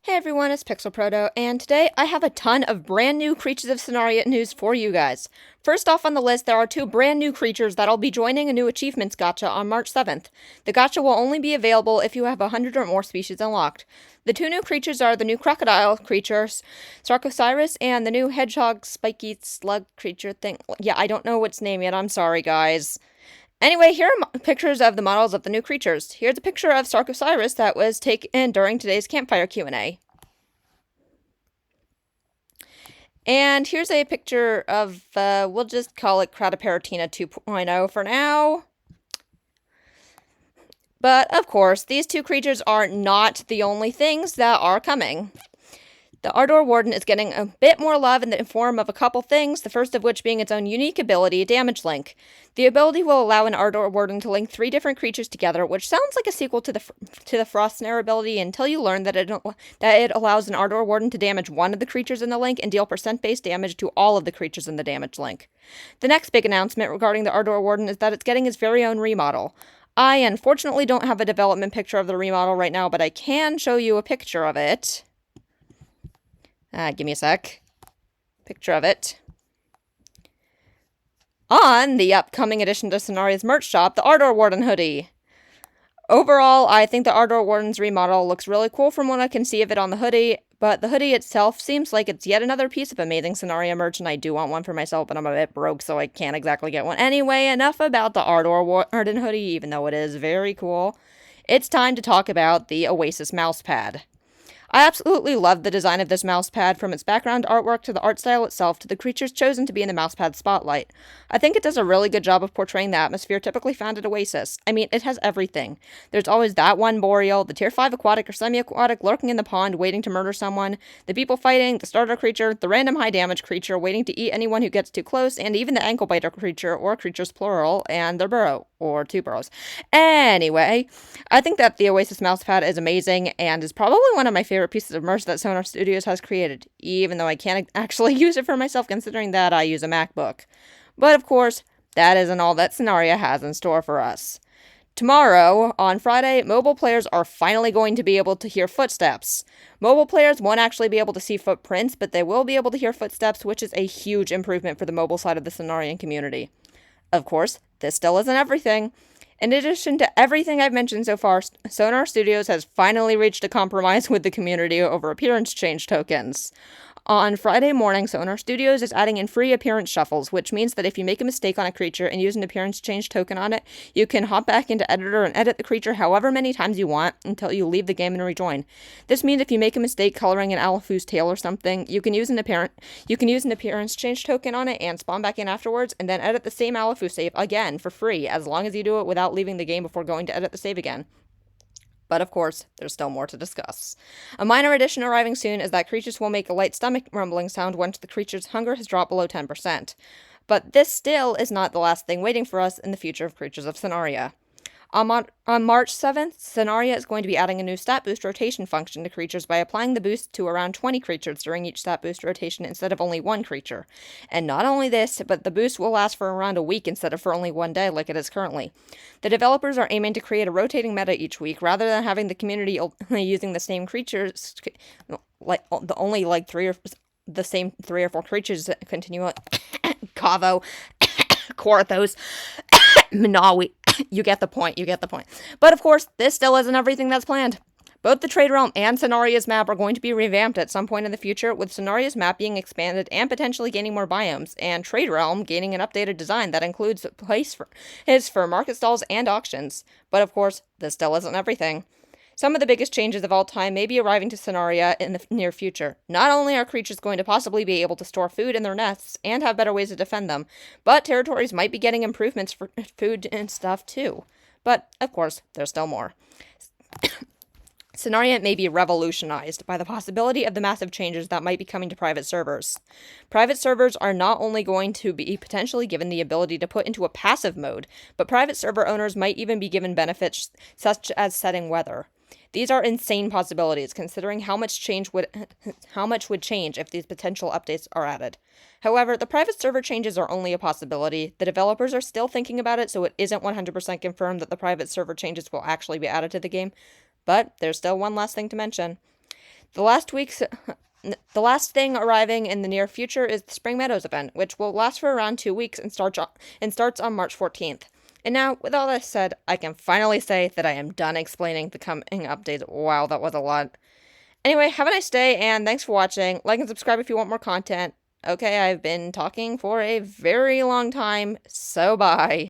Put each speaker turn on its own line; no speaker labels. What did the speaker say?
Hey everyone, it's PixelProto, and today I have a ton of brand new Creatures of Sonaria news for you guys. First off on the list, there are two brand new creatures that'll be joining a new achievements gacha on March 7th. The gacha will only be available if you have 100 or more species unlocked. The two new creatures are the new crocodile creatures, Sarcosiris, and the new hedgehog spiky slug creature thing. Yeah, I don't know its name yet, I'm sorry guys. Anyway, here are pictures of the models of the new creatures. Here's a picture of Sarcosiris that was taken during today's campfire Q&A. And here's a picture of, we'll just call it Cratoparatina 2.0 for now. But, of course, these two creatures are not the only things that are coming. The Ardor Warden is getting a bit more love in the form of a couple things, the first of which being its own unique ability, Damage Link. The ability will allow an Ardor Warden to link 3 different creatures together, which sounds like a sequel to the Frost Snare ability until you learn that it allows an Ardor Warden to damage one of the creatures in the link and deal percent-based damage to all of the creatures in the damage link. The next big announcement regarding the Ardor Warden is that it's getting its very own remodel. I unfortunately don't have a development picture of the remodel right now, but I can show you a picture of it. Give me a sec. Picture of it. On the upcoming addition to Sonaria's merch shop, the Ardor Warden hoodie. Overall, I think the Ardor Warden's remodel looks really cool from what I can see of it on the hoodie, but the hoodie itself seems like it's yet another piece of amazing Sonaria merch, and I do want one for myself, but I'm a bit broke, so I can't exactly get one. Anyway, enough about the Ardor Warden hoodie, even though it is very cool. It's time to talk about the Oasis mousepad. I absolutely love the design of this mousepad, from its background artwork to the art style itself to the creatures chosen to be in the mousepad spotlight. I think it does a really good job of portraying the atmosphere typically found at Oasis. I mean, it has everything. There's always that one boreal, the tier 5 aquatic or semi-aquatic lurking in the pond waiting to murder someone, the people fighting, the starter creature, the random high damage creature waiting to eat anyone who gets too close, and even the ankle biter creature, or creatures plural, and their burrow, or 2 burrows. Anyway, I think that the Oasis mousepad is amazing and is probably one of my favorite pieces of merch that Sonar Studios has created, even though I can't actually use it for myself considering that I use a MacBook. But of course, that isn't all that Sonaria has in store for us. Tomorrow, on Friday, mobile players are finally going to be able to hear footsteps. Mobile players won't actually be able to see footprints, but they will be able to hear footsteps, which is a huge improvement for the mobile side of the Sonarian community. Of course, this still isn't everything. In addition to everything I've mentioned so far, Sonar Studios has finally reached a compromise with the community over appearance change tokens. On Friday morning, Sonar Studios is adding in free appearance shuffles, which means that if you make a mistake on a creature and use an appearance change token on it, you can hop back into Editor and edit the creature however many times you want until you leave the game and rejoin. This means if you make a mistake coloring an Alafu's tail or something, you can use an appearance change token on it and spawn back in afterwards, and then edit the same Alafu save again for free, as long as you do it without leaving the game before going to edit the save again. But of course, there's still more to discuss. A minor addition arriving soon is that creatures will make a light stomach rumbling sound once the creature's hunger has dropped below 10%. But this still is not the last thing waiting for us in the future of Creatures of Sonaria. On March 7th, Sonaria is going to be adding a new stat boost rotation function to creatures by applying the boost to around 20 creatures during each stat boost rotation instead of only one creature. And not only this, but the boost will last for around a week instead of for only one day like it is currently. The developers are aiming to create a rotating meta each week rather than having the community only using the same creatures, the same 3 or 4 creatures that continue. Kavo, Korthos, Minawi. You get the point. But of course, this still isn't everything that's planned. Both the Trade Realm and Sonaria's map are going to be revamped at some point in the future, with Sonaria's map being expanded and potentially gaining more biomes, and Trade Realm gaining an updated design that includes places for market stalls and auctions. But of course, this still isn't everything. Some of the biggest changes of all time may be arriving to Sonaria in the near future. Not only are creatures going to possibly be able to store food in their nests and have better ways to defend them, but territories might be getting improvements for food and stuff too. But, of course, there's still more. Sonaria may be revolutionized by the possibility of the massive changes that might be coming to private servers. Private servers are not only going to be potentially given the ability to put into a passive mode, but private server owners might even be given benefits such as setting weather. These are insane possibilities, considering how much would change if these potential updates are added. However, the private server changes are only a possibility. The developers are still thinking about it, so it isn't 100% confirmed that the private server changes will actually be added to the game. But there's still one last thing to mention. The last thing arriving in the near future is the Spring Meadows event, which will last for around 2 weeks and starts on March 14th. And now, with all this said, I can finally say that I am done explaining the coming updates. Wow, that was a lot. Anyway, have a nice day, and thanks for watching. Like and subscribe if you want more content. Okay, I've been talking for a very long time, so bye.